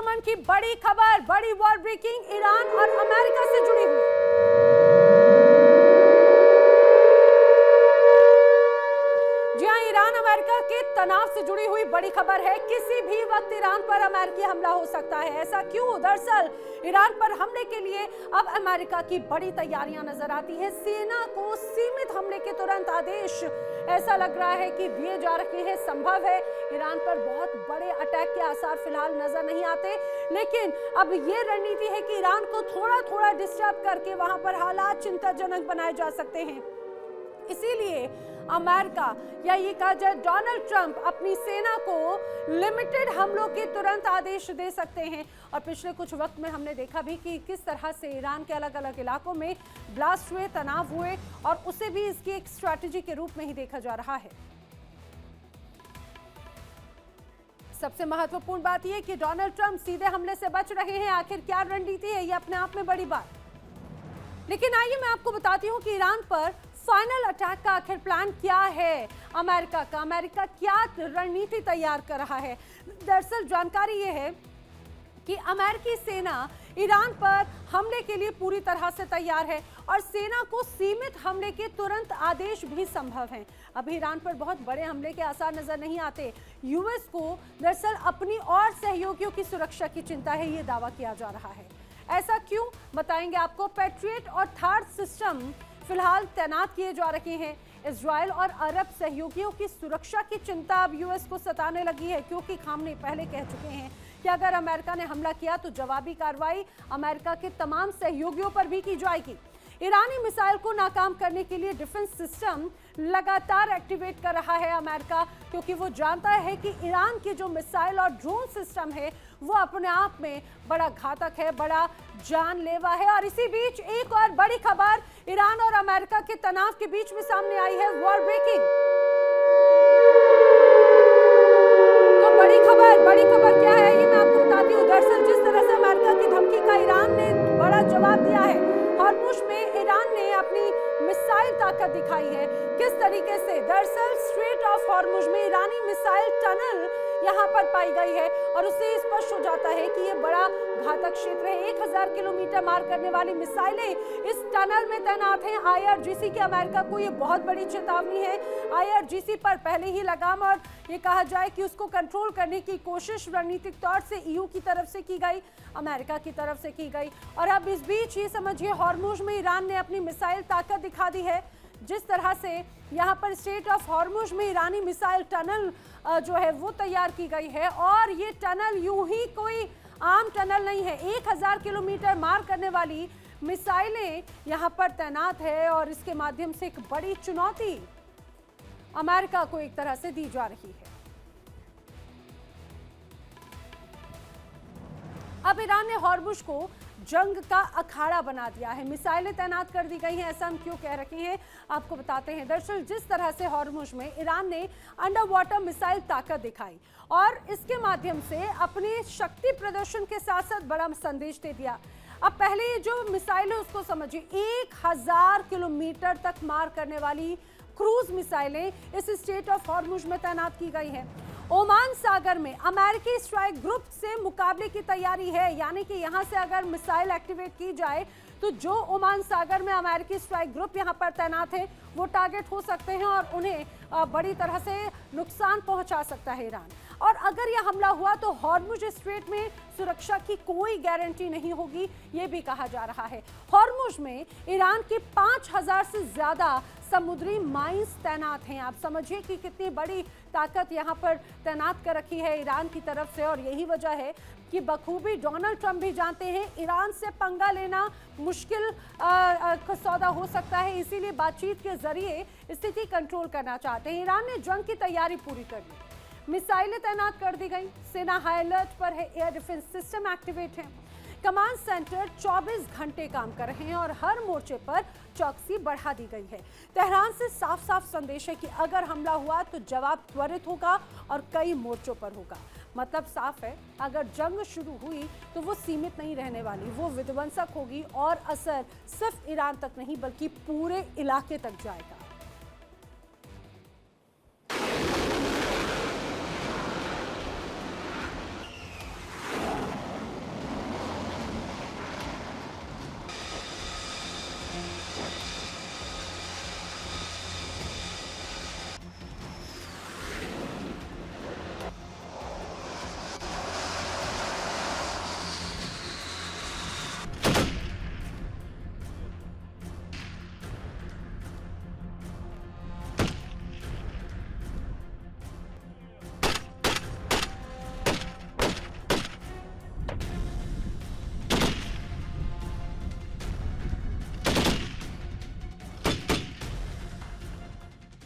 आक्रमण की बड़ी खबर, बड़ी वॉर ब्रेकिंग ईरान और अमेरिका से जुड़ी हुई। जी हां, ईरान अमेरिका के तनाव से जुड़ी हुई बड़ी खबर है। किसी भी वक्त ईरान पर अमेरिकी हमला हो सकता है। ऐसा क्यों? दरअसल ईरान पर हमले के लिए अब अमेरिका की बड़ी तैयारियां नजर आती है। सेना को सीमित हमले के तुरंत आदेश ऐसा लग रहा है कि दिए जा रहे हैं। संभव है ईरान पर बहुत बड़े अटैक के आसार फिलहाल नजर नहीं आते, लेकिन अब ये रणनीति है कि ईरान को थोड़ा थोड़ा डिस्टर्ब करके वहां पर हालात चिंताजनक बनाए जा सकते हैं। इसीलिए अमेरिका या ये कहा जाए डोनाल्ड ट्रंप अपनी सेना को लिमिटेड हमलों के तुरंत आदेश दे सकते हैं। और पिछले कुछ वक्त में हमने देखा भी कि किस तरह से ईरान के अलग अलग इलाकों में ब्लास्ट हुए, तनाव हुए, और उसे भी इसकी एक स्ट्रैटेजी के रूप में ही देखा जा रहा है। सबसे महत्वपूर्ण बात यह कि डोनाल्ड ट्रंप सीधे हमले से बच रहे हैं। आखिर क्या रणनीति है, यह अपने आप में बड़ी बात। लेकिन आइए मैं आपको बताती हूं कि ईरान पर फाइनल अटैक का आखिर प्लान क्या है अमेरिका का। अमेरिका क्या रणनीति तैयार कर रहा है। दरअसल जानकारी यह है कि अमेरिकी सेना ईरान पर हमले के लिए पूरी तरह से तैयार है और सेना को सीमित हमले के तुरंत आदेश भी संभव हैं। अभी ईरान पर बहुत बड़े हमले के आसार नजर नहीं आते। यूएस को दरअसल अपनी और सहयोगियों की सुरक्षा की चिंता है, ये दावा किया जा रहा है। ऐसा क्यों, बताएंगे आपको। पैट्रियट और थार्ड सिस्टम फिलहाल तैनात किए जा रहे हैं। इजराइल और अरब सहयोगियों की सुरक्षा की चिंता अब यूएस को सताने लगी है, क्योंकि खामनेई पहले कह चुके हैं कि अगर अमेरिका ने हमला किया तो जवाबी कार्रवाई अमेरिका के तमाम सहयोगियों पर भी की जाएगी। ईरानी मिसाइल को नाकाम करने के लिए डिफेंस सिस्टम लगातार एक्टिवेट कर रहा है अमेरिका, क्योंकि वो जानता है कि ईरान के जो मिसाइल और ड्रोन सिस्टम है वो अपने आप में बड़ा घातक है, बड़ा जानलेवा है। और इसी बीच एक और बड़ी खबर ईरान और अमेरिका के तनाव के बीच में सामने आई है, वॉर ब्रेकिंग। तो बड़ी खबर क्या है ये मैं आपको बताती हूँ। दरअसल जिस तरह से अमेरिका की धमकी का ईरान ने बड़ा जवाब दिया है। हॉर्मुज़ में ईरान ने अपनी मिसाइल ताकत दिखाई है। किस तरीके से? दरअसल स्ट्रेट ऑफ हॉर्मुज़ में ईरानी मिसाइल टनल यहाँ पर पाई गई है और उससे स्पष्ट हो जाता है कि ये बड़ा घातक क्षेत्र है। 1000 किलोमीटर मार करने वाली मिसाइलें इस टनल में तैनात हैं। आईआरजीसी की अमेरिका को ये बहुत बड़ी चेतावनी है। आईआरजीसी पर पहले ही लगाम और ये कहा जाए कि उसको कंट्रोल करने की कोशिश रणनीतिक तौर से ईयू की तरफ से की गई, अमेरिका की तरफ से की गई। और अब इस बीच ये समझिए हॉर्मुज़ में ईरान ने अपनी मिसाइल ताकत दिखा दी है। जिस तरह से यहाँ पर स्ट्रेट ऑफ हॉर्मुज़ में ईरानी मिसाइल टनल जो है वो तैयार की गई है, और ये टनल यूं ही कोई आम टनल नहीं है। 1000 किलोमीटर मार करने वाली मिसाइलें यहाँ पर तैनात है और इसके माध्यम से एक बड़ी चुनौती अमेरिका को एक तरह से दी जा रही है। अब ईरान ने हॉर्मुज़ को जंग का अखाड़ा बना दिया है। मिसाइलें तैनात कर दी गई हैं। ऐसा हम क्यों कह रहे हैं आपको बताते हैं। दरअसल जिस तरह से हॉर्मुज़ में ईरान ने अंडर वाटर मिसाइल ताकत दिखाई और इसके माध्यम से अपनी शक्ति प्रदर्शन के साथ साथ बड़ा संदेश दे दिया। अब पहले ये जो मिसाइल है उसको समझिए, 1000 किलोमीटर तक मार करने वाली क्रूज मिसाइलें इस स्ट्रेट ऑफ हॉर्मुज़ में तैनात की गई हैं। ओमान सागर में अमेरिकी स्ट्राइक ग्रुप से मुकाबले की तैयारी है, यानी कि यहां से अगर मिसाइल एक्टिवेट की जाए तो जो ओमान सागर में अमेरिकी स्ट्राइक ग्रुप यहां पर तैनात है वो टारगेट हो सकते हैं और उन्हें बड़ी तरह से नुकसान पहुंचा सकता है ईरान। और अगर यह हमला हुआ तो हॉर्मुज़ स्ट्रेट में सुरक्षा की कोई गारंटी नहीं होगी, ये भी कहा जा रहा है। हॉर्मुज़ में ईरान की 5000 से ज्यादा समुद्री माइंस तैनात हैं। आप समझिए कि कितनी बड़ी ताकत यहाँ पर तैनात कर रखी है ईरान की तरफ से। और यही वजह है कि बखूबी डोनाल्ड ट्रंप भी जानते हैं ईरान से पंगा लेना मुश्किल सौदा हो सकता है, इसीलिए बातचीत के जरिए स्थिति कंट्रोल करना चाहते हैं। ईरान ने जंग की तैयारी पूरी कर ली, मिसाइलें तैनात कर दी गई, सेना हाई अलर्ट पर है, एयर डिफेंस सिस्टम एक्टिवेट है, कमांड सेंटर 24 घंटे काम कर रहे हैं और हर मोर्चे पर चौकसी बढ़ा दी गई है। तेहरान से साफ साफ संदेश है कि अगर हमला हुआ तो जवाब त्वरित होगा और कई मोर्चों पर होगा। मतलब साफ है, अगर जंग शुरू हुई तो वो सीमित नहीं रहने वाली, वो विध्वंसक होगी और असर सिर्फ ईरान तक नहीं बल्कि पूरे इलाके तक जाएगा।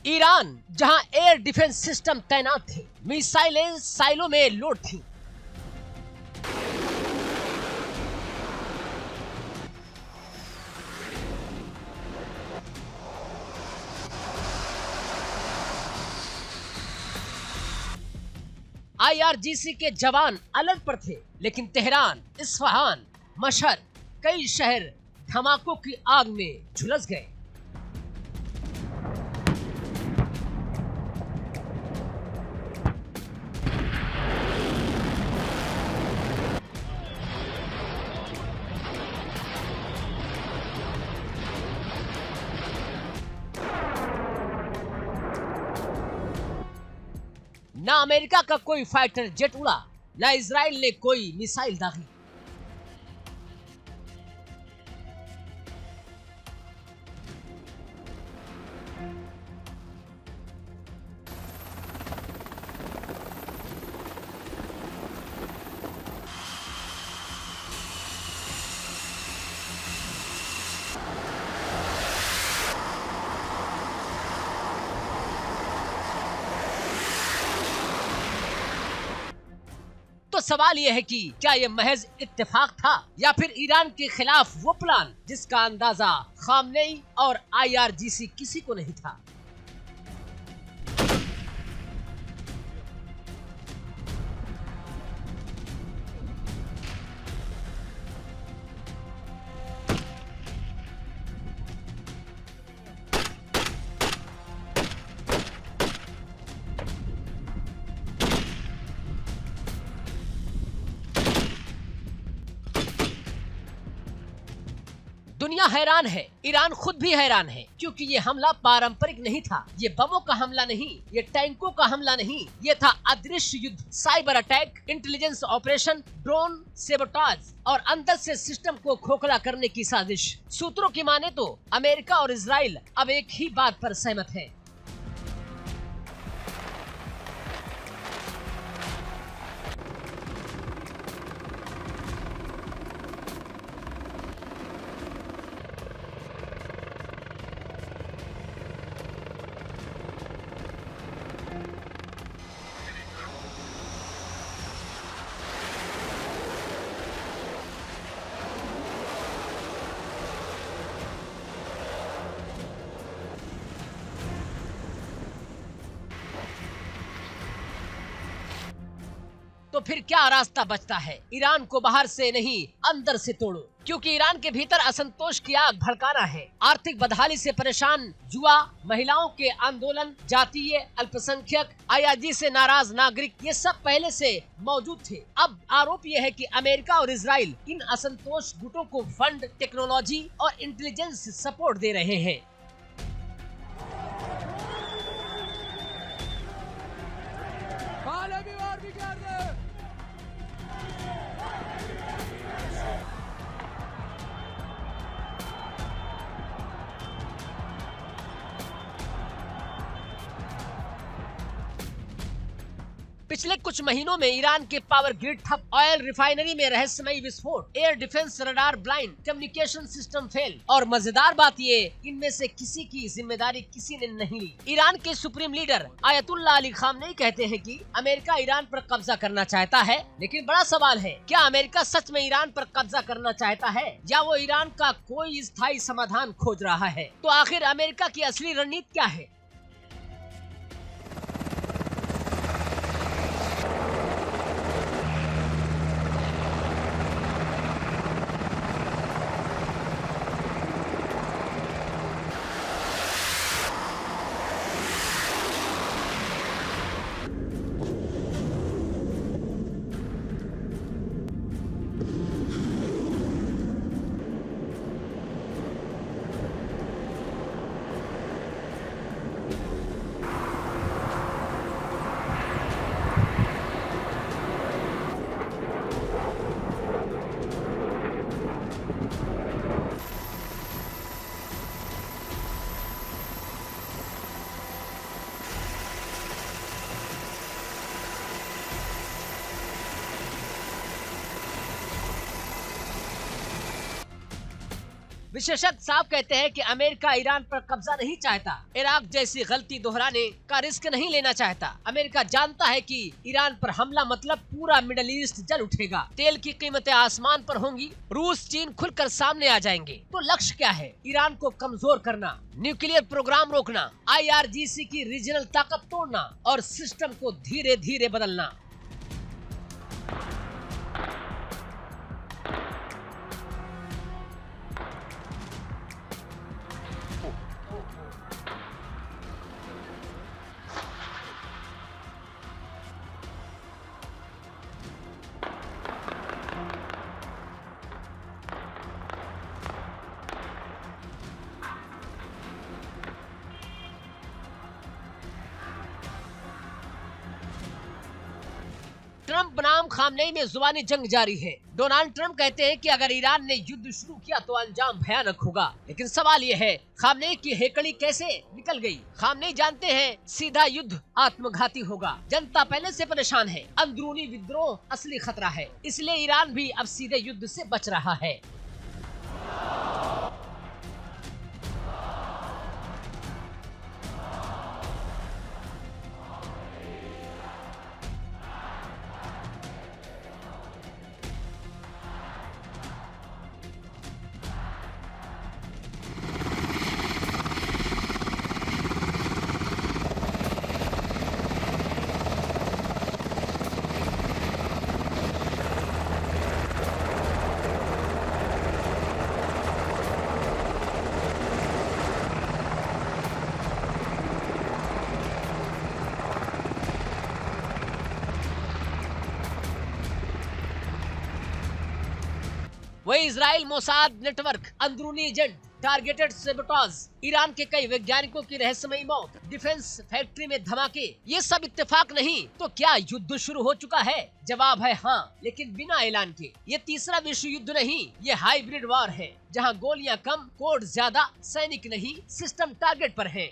ईरान जहां एयर डिफेंस सिस्टम तैनात थे, मिसाइलें साइलों में लोड थी। IRGC के जवान अलर्ट पर थे, लेकिन तेहरान, इस्फहान, मशहद, कई शहर धमाकों की आग में झुलस गए। ना अमेरिका का कोई फाइटर जेट उड़ा, ना इजराइल ने कोई मिसाइल दागी। तो सवाल यह है कि क्या यह महज इत्तेफाक था या फिर ईरान के खिलाफ वो प्लान जिसका अंदाजा खामनेई और IRGC किसी को नहीं था। दुनिया हैरान है, ईरान खुद भी हैरान है, क्योंकि ये हमला पारंपरिक नहीं था। ये बमों का हमला नहीं, ये टैंकों का हमला नहीं, ये था अदृश्य युद्ध, cyber attack, intelligence operation, drone sabotage और अंदर से सिस्टम को खोखला करने की साजिश। सूत्रों की माने तो अमेरिका और इजराइल अब एक ही बात पर सहमत हैं। तो फिर क्या रास्ता बचता है? ईरान को बाहर से नहीं, अंदर से तोड़ो, क्योंकि ईरान के भीतर असंतोष की आग भड़काना है। आर्थिक बदहाली से परेशान युवा, महिलाओं के आंदोलन, जातीय अल्पसंख्यक, IRGC से नाराज नागरिक, ये सब पहले से मौजूद थे। अब आरोप यह है कि अमेरिका और इजराइल इन असंतोष गुटों को फंड, टेक्नोलॉजी और इंटेलिजेंस सपोर्ट दे रहे हैं। पिछले कुछ महीनों में ईरान के पावर ग्रिड ठप, ऑयल रिफाइनरी में रहस्यमयी विस्फोट, air defence radar blind, communication system fail और मजेदार बात ये, इनमें से किसी की जिम्मेदारी किसी ने नहीं ली। ईरान के supreme leader Ayatollah Ali Khamenei कहते हैं कि अमेरिका ईरान पर कब्जा करना चाहता है, लेकिन बड़ा सवाल है, क्या अमेरिका सच में ईरान पर कब्जा करना चाहता है या वो ईरान का कोई स्थायी समाधान खोज रहा है? तो आखिर अमेरिका की असली रणनीति क्या है? विशेषज्ञ साफ कहते हैं कि अमेरिका ईरान पर कब्जा नहीं चाहता, इराक जैसी गलती दोहराने का रिस्क नहीं लेना चाहता। अमेरिका जानता है कि ईरान पर हमला मतलब पूरा मिडिल ईस्ट जल उठेगा, तेल की कीमतें आसमान पर होंगी, रूस चीन खुलकर सामने आ जाएंगे। तो लक्ष्य क्या है? ईरान को कमजोर करना, न्यूक्लियर प्रोग्राम रोकना, IRGC की रीजनल ताकत तोड़ना और सिस्टम को धीरे धीरे बदलना। ट्रंप बनाम खामनेई में जुबानी जंग जारी है। डोनाल्ड ट्रंप कहते हैं कि अगर ईरान ने युद्ध शुरू किया तो अंजाम भयानक होगा, लेकिन सवाल ये है खामनेई की हेकड़ी कैसे निकल गई? खामनेई जानते हैं सीधा युद्ध आत्मघाती होगा। जनता पहले से परेशान है, अंदरूनी विद्रोह असली खतरा है, इसलिए ईरान भी अब सीधे युद्ध से बच रहा है। वही इजराइल मोसाद नेटवर्क, अंदरूनी एजेंट, टारगेटेड सेबोटाज, ईरान के कई वैज्ञानिकों की रहस्यमयी मौत, डिफेंस फैक्ट्री में धमाके, ये सब इत्तेफाक नहीं तो क्या युद्ध शुरू हो चुका है? जवाब है हाँ, लेकिन बिना ऐलान के। ये तीसरा विश्व युद्ध नहीं, ये हाइब्रिड वॉर है, जहाँ गोलियां कम, कोड ज्यादा, सैनिक नहीं, सिस्टम टारगेट पर है।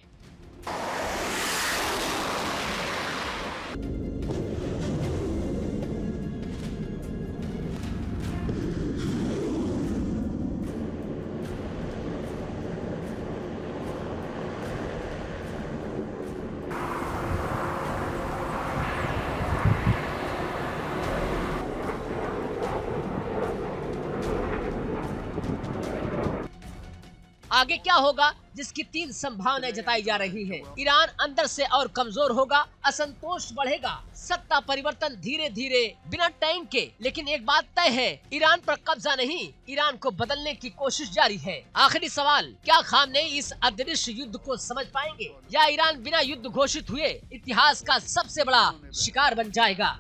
आगे क्या होगा, जिसकी 3 संभावनाएं जताई जा रही है। ईरान अंदर से और कमजोर होगा, असंतोष बढ़ेगा, सत्ता परिवर्तन धीरे धीरे बिना टैंक के। लेकिन एक बात तय है, ईरान पर कब्जा नहीं, ईरान को बदलने की कोशिश जारी है। आखिरी सवाल, क्या खामनेई इस अदृश्य युद्ध को समझ पाएंगे या ईरान बिना युद्ध घोषित हुए इतिहास का सबसे बड़ा शिकार बन जाएगा?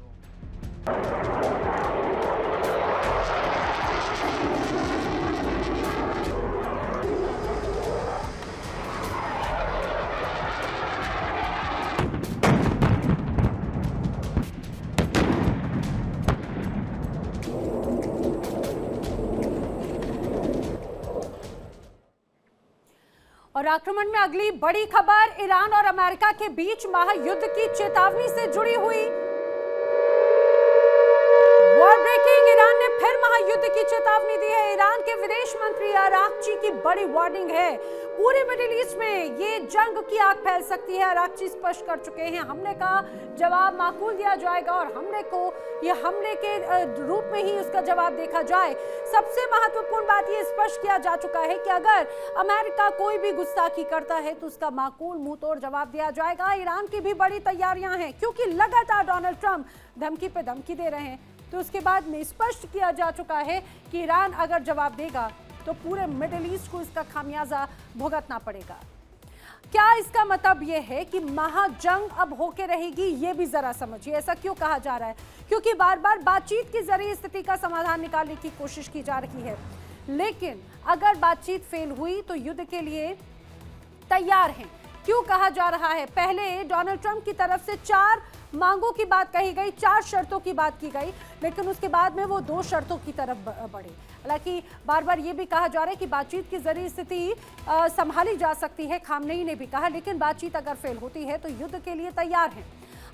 और आक्रमण में अगली बड़ी खबर, ईरान और अमेरिका के बीच महायुद्ध की चेतावनी से जुड़ी हुई। वॉर ब्रेकिंग, ईरान ने फिर महायुद्ध की चेतावनी दी है। ईरान के विदेश मंत्री अराक्ची की बड़ी वार्निंग है, पूरे मिडिल ईस्ट में ये जंग की आग फैल सकती है। अराक्ची स्पष्ट कर चुके हैं, हमले का जवाब माकूल दिया जाएगा और हमले के रूप में ही उसका जवाब देखा जाए। सबसे महत्वपूर्ण बात ये स्पष्ट किया जा चुका है कि अगर अमेरिका कोई भी गुस्ताखी करता है तो उसका माकूल मुंह तोड़ जवाब दिया जाएगा। ईरान की भी बड़ी तैयारियां हैं, क्योंकि लगातार डोनाल्ड ट्रंप धमकी पे धमकी दे रहे हैं। तो उसके बाद में स्पष्ट किया जा चुका है कि ईरान अगर जवाब देगा तो पूरे मिडिल ईस्ट को इसका खामियाजा भुगतना पड़ेगा। क्या इसका मतलब यह है कि महाजंग अब होके रहेगी? ये भी जरा समझिए, ऐसा क्यों कहा जा रहा है? क्योंकि बार बार बातचीत के जरिए स्थिति का समाधान निकालने की कोशिश की जा रही है, लेकिन अगर बातचीत फेल हुई तो युद्ध के लिए तैयार हैं। क्यों कहा जा रहा है? पहले डोनाल्ड ट्रंप की तरफ से 4 मांगों की बात कही गई, 4 शर्तों की बात की गई, लेकिन उसके बाद में वो 2 शर्तों की तरफ बढ़े। हालांकि बार बार ये भी कहा जा रहा है कि बातचीत के जरिए स्थिति संभाली जा सकती है, खामनेई ने भी कहा, लेकिन बातचीत अगर फेल होती है तो युद्ध के लिए तैयार हैं।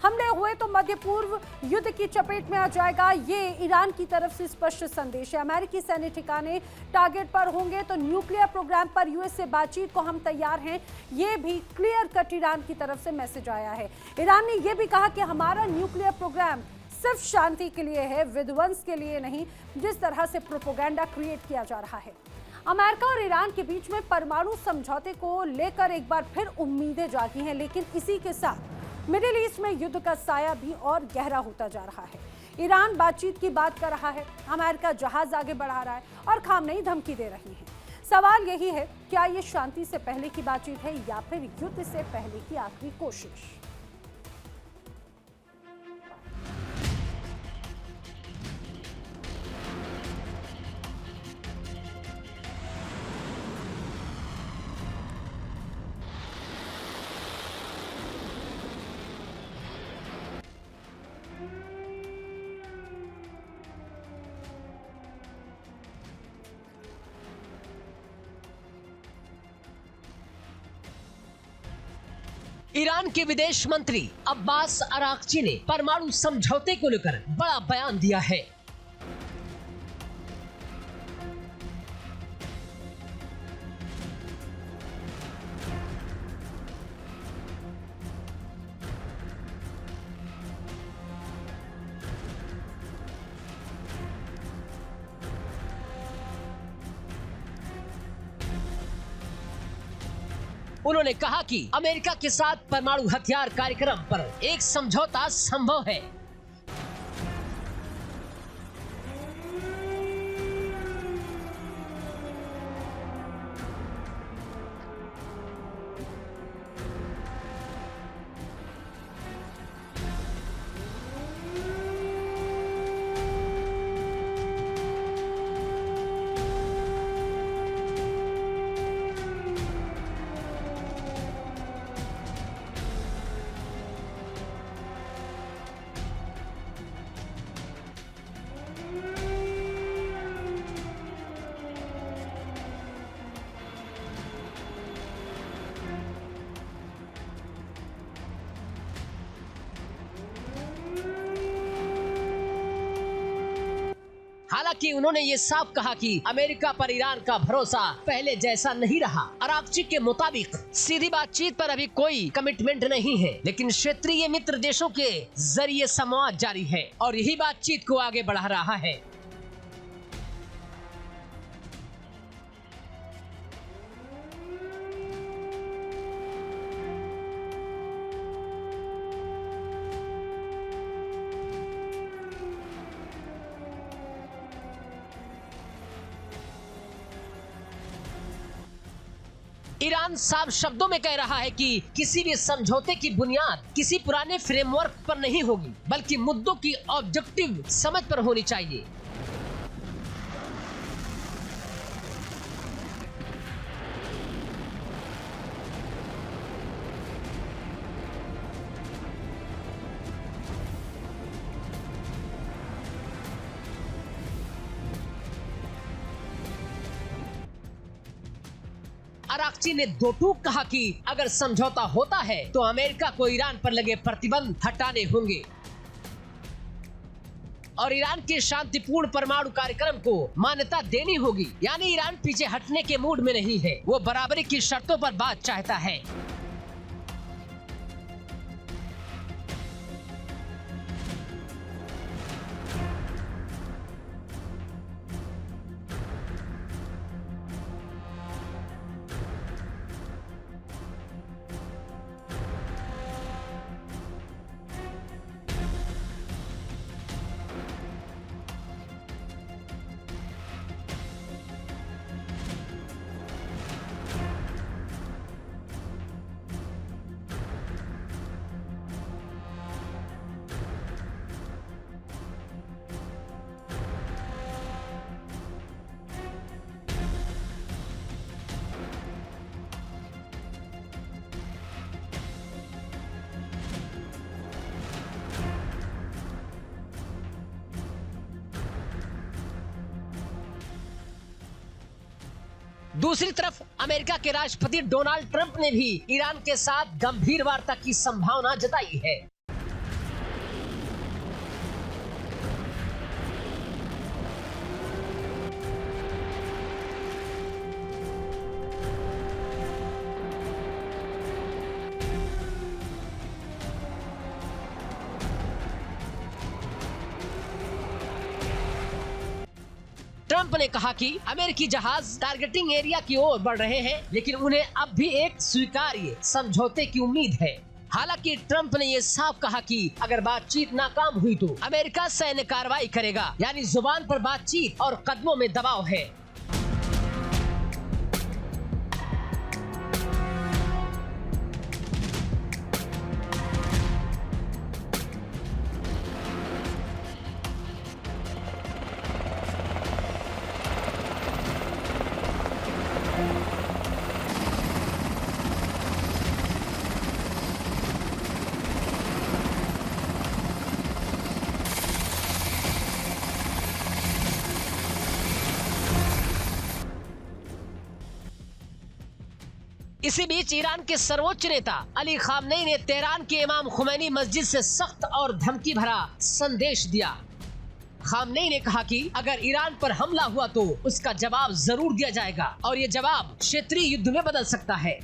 हमले हुए तो मध्य पूर्व युद्ध की चपेट में आ जाएगा। ये ईरान की तरफ से स्पष्ट संदेश है। अमेरिकी सैन्य ठिकाने टारगेट पर होंगे तो न्यूक्लियर प्रोग्राम पर यूएस से बातचीत को हम तैयार हैं। ये भी क्लियर कट ईरान की तरफ से मैसेज आया है। ईरान ने यह भी कहा कि हमारा न्यूक्लियर प्रोग्राम सिर्फ शांति के लिए है, विध्वंस के लिए नहीं, जिस तरह से प्रोपेगेंडा क्रिएट किया जा रहा है। अमेरिका और ईरान के बीच में परमाणु समझौते को लेकर एक बार फिर उम्मीदें जागी हैं, लेकिन इसी के साथ मिडिल ईस्ट में युद्ध का साया भी और गहरा होता जा रहा है। ईरान बातचीत की बात कर रहा है, अमेरिका जहाज आगे बढ़ा रहा है और खामनेई धमकी दे रही है। सवाल यही है, क्या ये शांति से पहले की बातचीत है या फिर युद्ध से पहले की आखिरी कोशिश? ईरान के विदेश मंत्री अब्बास अराक्ची ने परमाणु समझौते को लेकर बड़ा बयान दिया है। उन्होंने कहा कि अमेरिका के साथ परमाणु हथियार कार्यक्रम पर एक समझौता संभव है। हालांकि उन्होंने ये साफ कहा कि अमेरिका पर ईरान का भरोसा पहले जैसा नहीं रहा। अराक्ची के मुताबिक सीधी बातचीत पर अभी कोई कमिटमेंट नहीं है, लेकिन क्षेत्रीय मित्र देशों के जरिए संवाद जारी है और यही बातचीत को आगे बढ़ा रहा है। ईरान साफ शब्दों में कह रहा है कि किसी भी समझौते की बुनियाद किसी पुराने फ्रेमवर्क पर नहीं होगी, बल्कि मुद्दों की ऑब्जेक्टिव समझ पर होनी चाहिए। अराक्ची ने दो टूक कहा कि अगर समझौता होता है तो अमेरिका को ईरान पर लगे प्रतिबंध हटाने होंगे और ईरान के शांतिपूर्ण परमाणु कार्यक्रम को मान्यता देनी होगी। यानी ईरान पीछे हटने के मूड में नहीं है, वो बराबरी की शर्तों पर बात चाहता है। दूसरी तरफ अमेरिका के राष्ट्रपति डोनाल्ड ट्रंप ने भी ईरान के साथ गंभीर वार्ता की संभावना जताई है। ट्रंप ने कहा कि अमेरिकी जहाज टारगेटिंग एरिया की ओर बढ़ रहे हैं, लेकिन उन्हें अब भी एक स्वीकार्य समझौते की उम्मीद है। हालांकि ट्रंप ने ये साफ कहा कि अगर बातचीत नाकाम हुई तो अमेरिका सैन्य कार्रवाई करेगा, यानी जुबान पर बातचीत और कदमों में दबाव है। इसी बीच ईरान के सर्वोच्च नेता अली खामनेई ने तेहरान के इमाम खुमैनी मस्जिद से सख्त और धमकी भरा संदेश दिया। खामनेई ने कहा कि अगर ईरान पर हमला हुआ तो उसका जवाब जरूर दिया जाएगा और ये जवाब क्षेत्रीय युद्ध में बदल सकता है।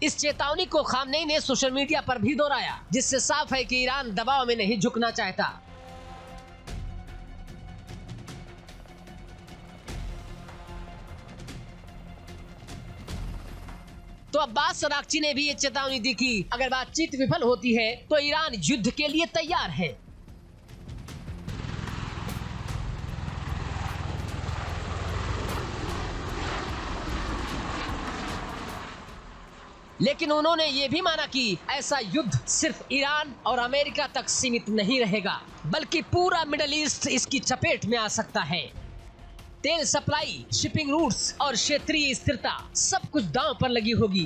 इस चेतावनी को खामनेई ने सोशल मीडिया पर भी दोहराया, जिससे साफ है कि ईरान दबाव में नहीं झुकना चाहता। तो अब्बास अराक्ची ने भी ये चेतावनी दी कि अगर बातचीत विफल होती है तो ईरान युद्ध के लिए तैयार है। लेकिन उन्होंने ये भी माना कि ऐसा युद्ध सिर्फ ईरान और अमेरिका तक सीमित नहीं रहेगा, बल्कि पूरा मिडिल ईस्ट इसकी चपेट में आ सकता है। तेल सप्लाई, शिपिंग रूट्स और क्षेत्रीय स्थिरता सब कुछ दांव पर लगी होगी।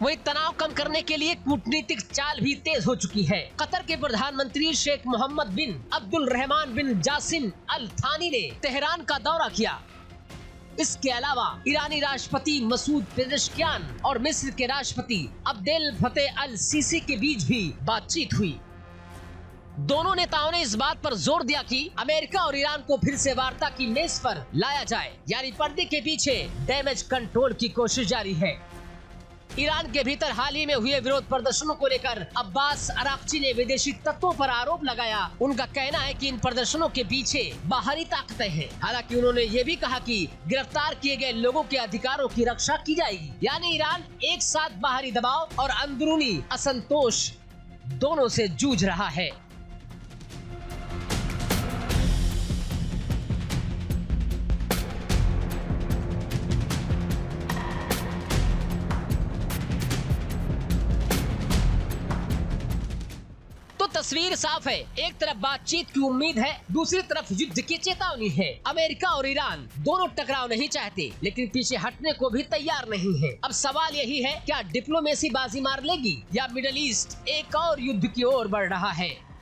वही तनाव कम करने के लिए कूटनीतिक चाल भी तेज हो चुकी है। कतर के प्रधानमंत्री शेख मोहम्मद बिन अब्दुल रहमान बिन जासिम अल थानी ने तेहरान का दौरा किया। इसके अलावा ईरानी राष्ट्रपति मसूद पेजेश्कियान और मिस्र के राष्ट्रपति अब्देल फतेह अल सीसी के बीच भी बातचीत हुई। दोनों नेताओं ने इस बात पर जोर दिया कि अमेरिका और ईरान को फिर से वार्ता की मेज पर लाया जाए, यानी पर्दे के पीछे डैमेज कंट्रोल की कोशिश जारी है। ईरान के भीतर हाल ही में हुए विरोध प्रदर्शनों को लेकर अब्बास अराक्ची ने विदेशी तत्वों पर आरोप लगाया। उनका कहना है कि इन प्रदर्शनों के पीछे बाहरी ताकतें हैं। हालांकि उन्होंने ये भी कहा कि गिरफ्तार किए गए लोगों के अधिकारों की रक्षा की जाएगी। यानी ईरान एक साथ बाहरी दबाव और अंदरूनी असंतोष दोनों से जूझ रहा है। तस्वीर साफ है, एक तरफ बातचीत की उम्मीद है, दूसरी तरफ युद्ध की चेतावनी है। अमेरिका और ईरान दोनों टकराव नहीं चाहते, लेकिन पीछे हटने को भी तैयार नहीं है। अब सवाल यही है, क्या डिप्लोमेसी बाजी मार लेगी या मिडिल ईस्ट एक और युद्ध की ओर बढ़ रहा है।